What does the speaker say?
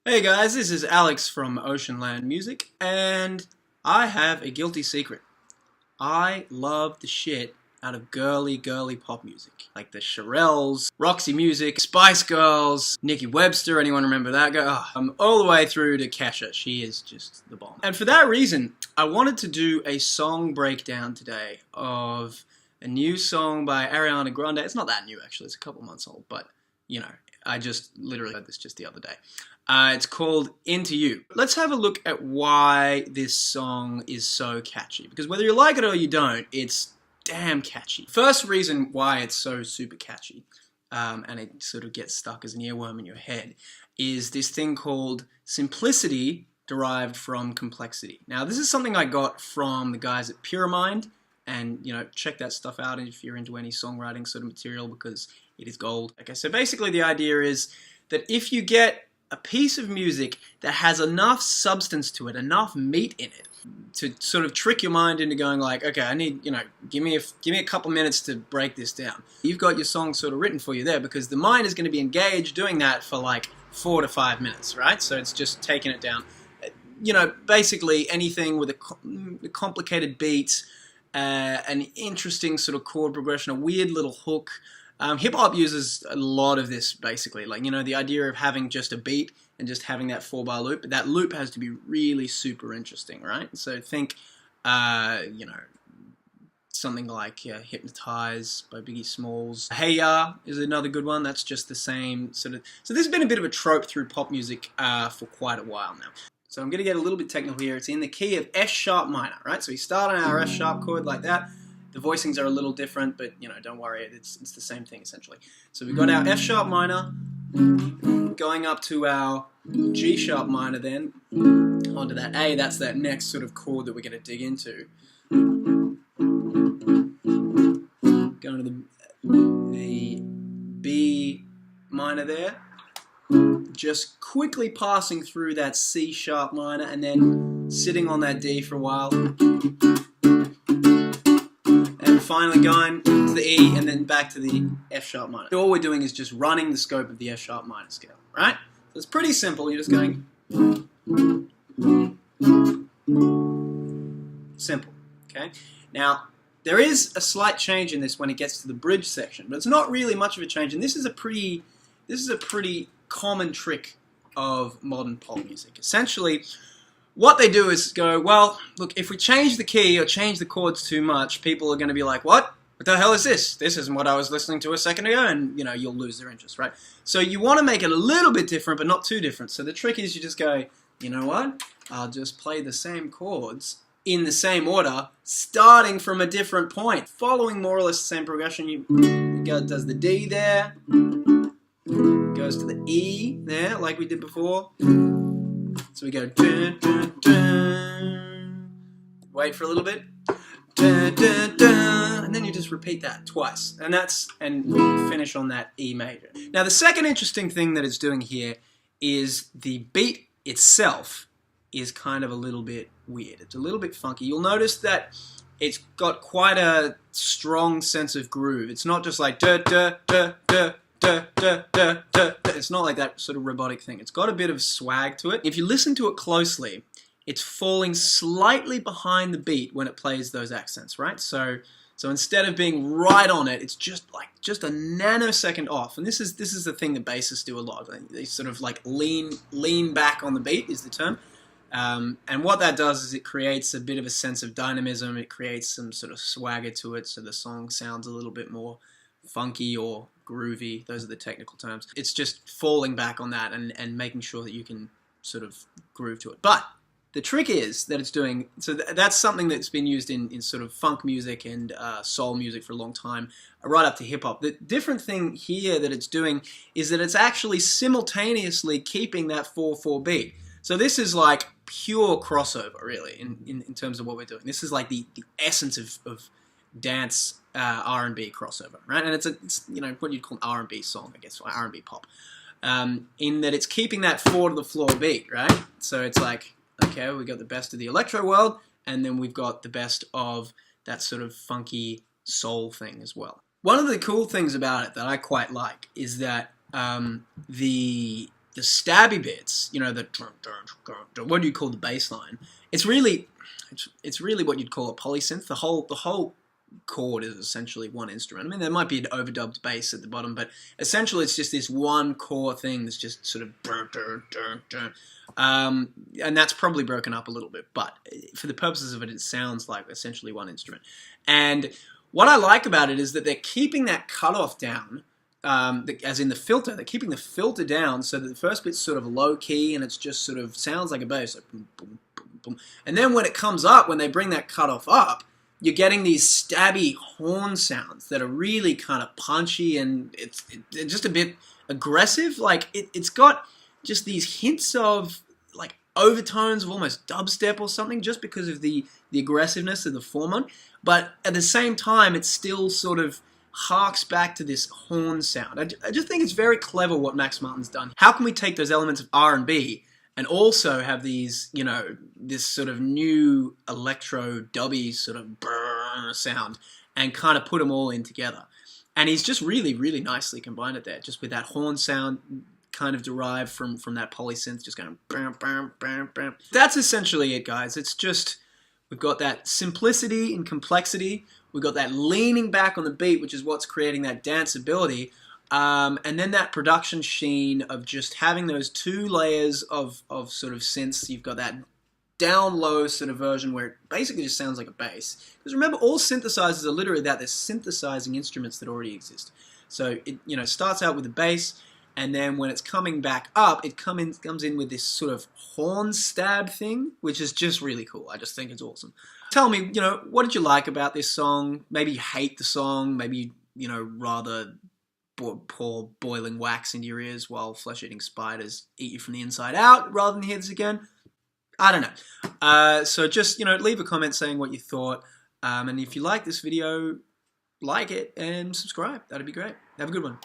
Hey guys, this is Alex from Oceanland Music, and I have a guilty secret. I love the shit out of girly pop music. Like the Shirelles, Roxy Music, Spice Girls, Nikki Webster, anyone remember that girl? All the way through to Kesha. She is just the bomb. And for that reason, I wanted to do a song breakdown today of a new song by Ariana Grande. It's not that new actually, it's a couple months old, but you know, I just literally heard this just the other day. It's called Into You. Let's have a look at why this song is so catchy. Because whether you like it or you don't, it's damn catchy. First reason why it's so super catchy, and it sort of gets stuck as an earworm in your head, is this thing called simplicity derived from complexity. Now this is something I got from the guys at Puremind, and you know, check that stuff out if you're into any songwriting sort of material, because it is gold. Okay, so basically the idea is that if you get a piece of music that has enough substance to it, enough meat in it, to sort of trick your mind into going like, okay, I need, you know, give me a couple minutes to break this down. You've got your song sort of written for you there, because the mind is going to be engaged doing that for like 4 to 5 minutes, right? So it's just taking it down. You know, basically anything with a complicated beat, an interesting sort of chord progression, a weird little hook. Hip-hop uses a lot of this, basically. Like, you know, the idea of having just a beat and just having that 4-bar loop, but that loop has to be really super interesting, right? So think, you know, something like Hypnotize by Biggie Smalls. Hey Ya is another good one. That's just the same sort of... So this has been a bit of a trope through pop music for quite a while now. So I'm going to get a little bit technical here. It's in the key of F sharp minor, right? So we start on our F sharp chord like that. The voicings are a little different, but you know, don't worry, it's the same thing essentially. So we've got our F sharp minor, going up to our G sharp minor, then onto that A. That's that next sort of chord that we're going to dig into. Going to the B minor there, just quickly passing through that C sharp minor, and then sitting on that D for a while. Finally going to the E and then back to the F sharp minor. All we're doing is just running the scope of the F sharp minor scale, right? So it's pretty simple. You're just going simple, okay? Now, there is a slight change in this when it gets to the bridge section, but it's not really much of a change, and this is a pretty common trick of modern pop music. Essentially, what they do is go, well, look, if we change the key or change the chords too much, people are going to be like, what? What the hell is this? This isn't what I was listening to a second ago, and, you know, you'll lose their interest, right? So you want to make it a little bit different, but not too different. So the trick is you just go, you know what? I'll just play the same chords in the same order, starting from a different point, following more or less the same progression. Does the D there, goes to the E there, like we did before. So we go dun, dun, dun. Wait for a little bit, dun, dun, dun, and then you just repeat that twice, and finish on that E major. Now the second interesting thing that it's doing here is the beat itself is kind of a little bit weird. It's a little bit funky. You'll notice that it's got quite a strong sense of groove. It's not just like da da da da. It's not like that sort of robotic thing. It's got a bit of swag to it. If you listen to it closely, it's falling slightly behind the beat when it plays those accents, right? So instead of being right on it, it's just a nanosecond off. And this is the thing that bassists do a lot. They sort of like lean back on the beat is the term. And what that does is it creates a bit of a sense of dynamism. It creates some sort of swagger to it, so the song sounds a little bit more funky or groovy. Those are the technical terms. It's just falling back on that and making sure that you can sort of groove to it. But the trick is that it's doing, so that's something that's been used in sort of funk music and soul music for a long time, right up to hip-hop. The different thing here that it's doing is that it's actually simultaneously keeping that 4/4 beat. So this is like pure crossover, really, in terms of what we're doing. This is like the essence of dance R&B crossover, right? And it's you know, what you'd call an R&B song, I guess, or R&B pop, in that it's keeping that 4 to the floor beat, right? So it's like, okay, we got the best of the electro world, and then we've got the best of that sort of funky soul thing as well. One of the cool things about it that I quite like is that the the stabby bits, you know, the what do you call the bass line? It's really what you'd call a polysynth. The whole chord is essentially one instrument. I mean, there might be an overdubbed bass at the bottom, but essentially it's just this one core thing that's just sort of and that's probably broken up a little bit, but for the purposes of it, it sounds like essentially one instrument. And what I like about it is that they're keeping that cutoff down, as in the filter. They're keeping the filter down so that the first bit's sort of low key and it's just sort of sounds like a bass, like boom, boom, boom, boom. And then when it comes up, when they bring that cutoff up, you're getting these stabby horn sounds that are really kind of punchy, and it's just a bit aggressive. Like it's got just these hints of like overtones of almost dubstep or something, just because of the aggressiveness of the form. But at the same time, it still sort of harks back to this horn sound. I just think it's very clever what Max Martin's done. How can we take those elements of R&B and also have these, you know, this sort of new electro dubby sort of brrr sound and kind of put them all in together? And he's just really, really nicely combined it there, just with that horn sound kind of derived from that polysynth, just going bam, bam, bam, bam. That's essentially it, guys. It's just, we've got that simplicity and complexity. We've got that leaning back on the beat, which is what's creating that danceability. And then that production sheen of just having those two layers of sort of synths. You've got that down low sort of version where it basically just sounds like a bass. Because remember, all synthesizers are literally that. They're synthesizing instruments that already exist. So it, you know, starts out with the bass, and then when it's coming back up, it comes in with this sort of horn stab thing, which is just really cool. I just think it's awesome. Tell me, you know, what did you like about this song? Maybe you hate the song. Maybe, you know, rather pour boiling wax into your ears while flesh-eating spiders eat you from the inside out rather than hear this again. I don't know. So just, you know, leave a comment saying what you thought. And if you like this video, like it and subscribe. That'd be great. Have a good one.